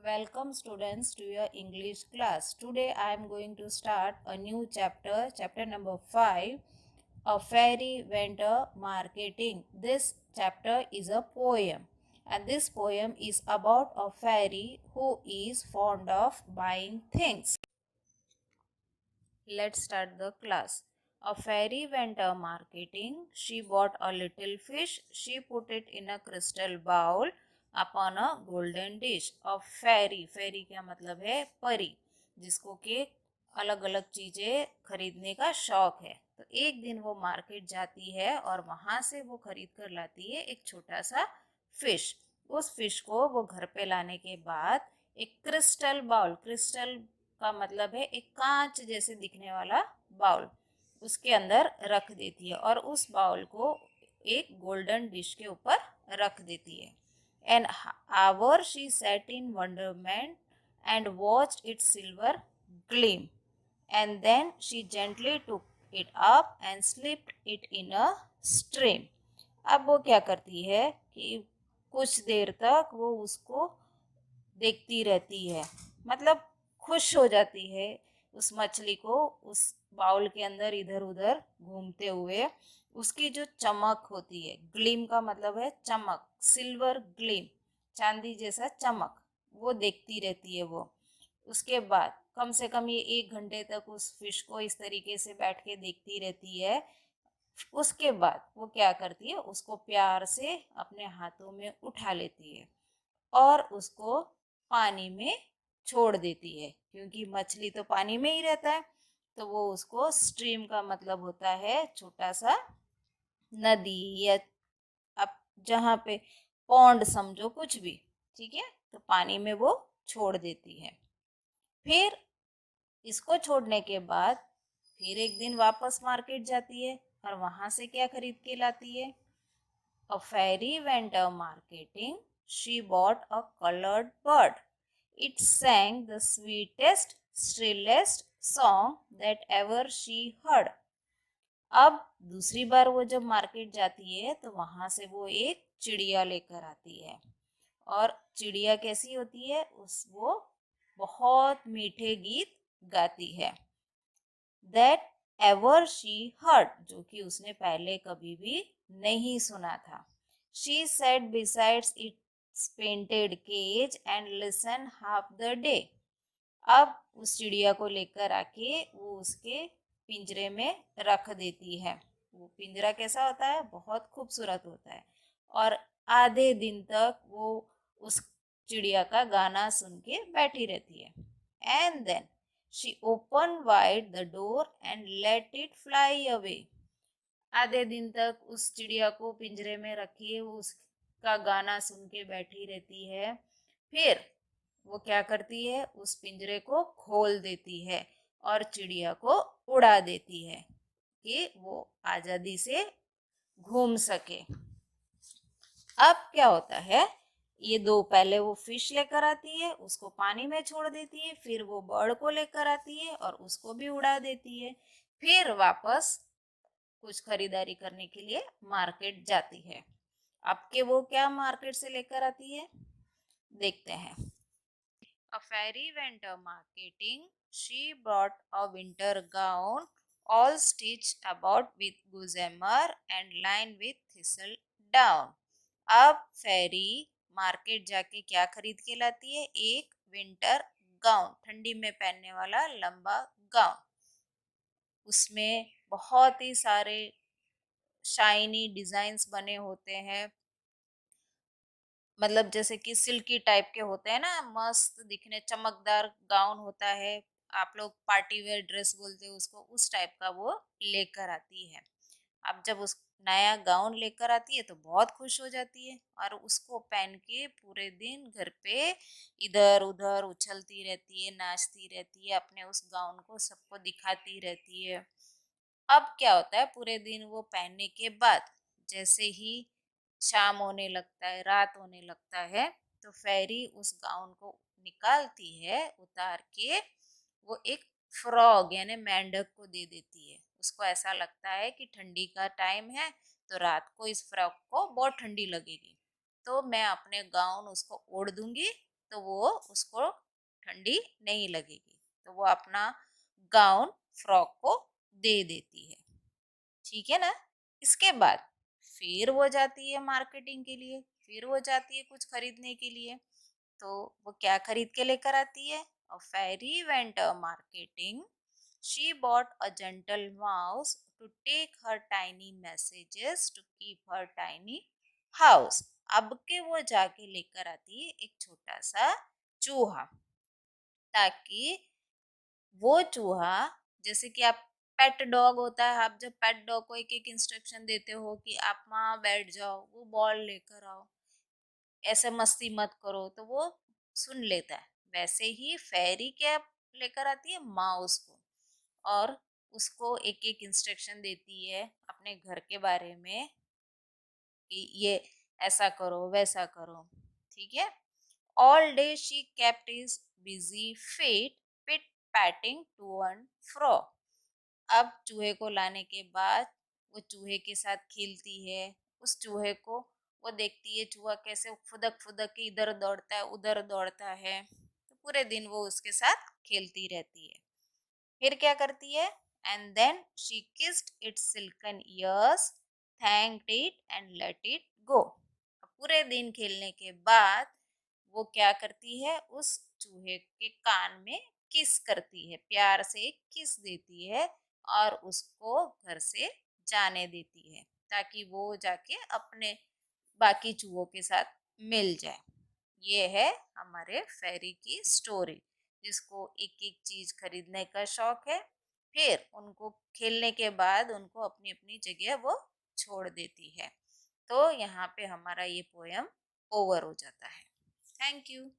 Welcome students to your English class. Today I am going to start a new chapter, chapter number 5, A Fairy Went a Marketing. This chapter is a poem and this poem is about a fairy who is fond of buying things. Let's start the class. A fairy went a marketing. She bought a little fish. She put it in a crystal bowl upon a golden dish. A faiरी fairy क्या मतलब है परी, जिसको के अलग अलग चीजें खरीदने का शौक है। तो एक दिन वो मार्केट जाती है और वहां से वो खरीद कर लाती है एक छोटा सा फिश। उस फिश को वो घर पे लाने के बाद एक क्रिस्टल बाउल, क्रिस्टल का मतलब है एक कांच जैसे दिखने वाला बाउल, उसके अंदर रख देती है और उस बाउल को एक गोल्डन डिश के ऊपर रख देती है। An hour she sat in wonderment and watched its silver gleam and then she gently took it up and slipped it in a stream. अब वो क्या करती है कि कुछ देर तक वो उसको देखती रहती है, मतलब खुश हो जाती है उस मछली को उस बाउल के अंदर इधर उधर घूमते हुए। उसकी जो चमक होती है, ग्लीम का मतलब है चमक, सिल्वर ग्लीम, चांदी जैसा चमक, वो देखती रहती है वो। उसके बाद कम से कम ये 1 घंटे तक उस फिश को इस तरीके से बैठ के देखती रहती है। उसके बाद वो क्या करती है, उसको प्यार से अपने हाथों में उठा लेती है और उसको पानी में छोड़ देती है, क्योंकि मछली तो पानी में ही रहता है। तो वो उसको, स्ट्रीम का मतलब होता है छोटा सा नदी, या आप जहाँ पे पौंड समझो, कुछ भी ठीक है, तो पानी में वो छोड़ देती है। फिर इसको छोड़ने के बाद फिर एक दिन वापस मार्केट जाती है और वहां से क्या खरीद के लाती है। A fairy went a marketing. She bought a colored bird. It sang the sweetest, shrillest song that ever she heard. अब दूसरी बार वो जब मार्केट जाती है तो वहां से वो एक चिड़िया लेकर आती है। और चिड़िया कैसी होती है, उस वो बहुत मीठे गीत गाती है। दैट एवर शी हर्ड, जो कि उसने पहले कभी भी नहीं सुना था। She sat besides its painted cage and listen half the day. अब उस चिड़िया को लेकर आके वो उसके पिंजरे में रख देती है। वो पिंजरा कैसा होता है, बहुत खूबसूरत होता है। और आधे दिन तक वो उस चिड़िया का गाना सुन के बैठी रहती है। And then she open wide the door and let it fly away. आधे दिन तक उस चिड़िया को पिंजरे में रखी, उसका गाना सुन के बैठी रहती है। फिर वो क्या करती है, उस पिंजरे को खोल देती है और चिड़िया को उड़ा देती है कि वो आजादी से घूम सके। अब क्या होता है, ये दो, पहले वो फिश लेकर आती है, उसको पानी में छोड़ देती है, फिर वो बर्ड को लेकर आती है और उसको भी उड़ा देती है। फिर वापस कुछ खरीदारी करने के लिए मार्केट जाती है। अब के वो क्या मार्केट से लेकर आती है, देखते हैं। A fairy went a marketing. She brought a winter gown, all stitched about with gossamer and lined with thistle down. अब फेरी मार्केट जाके क्या खरीद के लाती है, एक विंटर गाउन, ठंडी में पहनने वाला लंबा गाउन। उसमें बहुत ही सारे शाइनी डिजाइन्स बने होते हैं, मतलब जैसे कि सिल्की टाइप के होते हैं ना, मस्त दिखने, चमकदार गाउन होता है। आप लोग पार्टी वेयर ड्रेस बोलते हो उसको, उस टाइप का वो लेकर आती है। अब जब उस नया गाउन लेकर आती है तो बहुत खुश हो जाती है और उसको पहन के पूरे दिन घर पे इधर उधर उछलती रहती है, नाचती रहती है, अपने उस गाउन को सबको दिखाती रहती है। अब क्या होता है, पूरे दिन वो पहनने के बाद जैसे ही शाम होने लगता है, रात होने लगता है, तो फेरी उस गाउन को निकालती है उतार के, वो एक फ्रॉग यानी मेंढक को दे देती है। उसको ऐसा लगता है कि ठंडी का टाइम है तो रात को इस फ्रॉक को बहुत ठंडी लगेगी, तो मैं अपने गाउन उसको ओढ़ दूंगी तो वो उसको ठंडी नहीं लगेगी, तो वो अपना गाउन फ्रॉक को दे देती है। ठीक है ना। इसके बाद फिर वो जाती है मार्केटिंग के लिए, फिर वो जाती है कुछ खरीदने के लिए। तो वो क्या खरीद के लेकर आती है? A fairy went a marketing, she bought a gentle mouse to take her tiny messages to keep her tiny house. अब के वो जाके लेकर आती है एक छोटा सा चूहा, ताकि वो चूहा, जैसे कि आप पेट डॉग होता है, आप जब पेट डॉग को एक एक इंस्ट्रक्शन देते हो कि आप वहाँ बैठ जाओ, वो बॉल लेकर आओ, ऐसे मस्ती मत करो, तो वो सुन लेता है। वैसे ही फेरी क्या लेकर आती है? माउस को, और उसको एक एक इंस्ट्रक्शन देती है अपने घर के बारे में कि ये ऐसा करो वैसा करो। ठीक है। All day she kept is busy feet pit patting to and fro. अब चूहे को लाने के बाद वो चूहे के साथ खेलती है। उस चूहे को वो देखती है, चूहा कैसे फुदक फुदक के इधर दौड़ता है उधर दौड़ता है, तो पूरे दिन वो उसके साथ खेलती रहती है। फिर क्या करती है? And then she kissed its silken ears, thanked it and let it go. पूरे दिन खेलने के बाद वो क्या करती है? उस चूहे के कान में किस करती है, प्यार से किस देती है, और उसको घर से जाने देती है, ताकि वो जाके अपने बाकी चूहों के साथ मिल जाए। ये है हमारे फेरी की स्टोरी, जिसको एक एक चीज खरीदने का शौक है, फिर उनको खेलने के बाद उनको अपनी अपनी जगह वो छोड़ देती है। तो यहाँ पे हमारा ये पोयम ओवर हो जाता है। Thank you.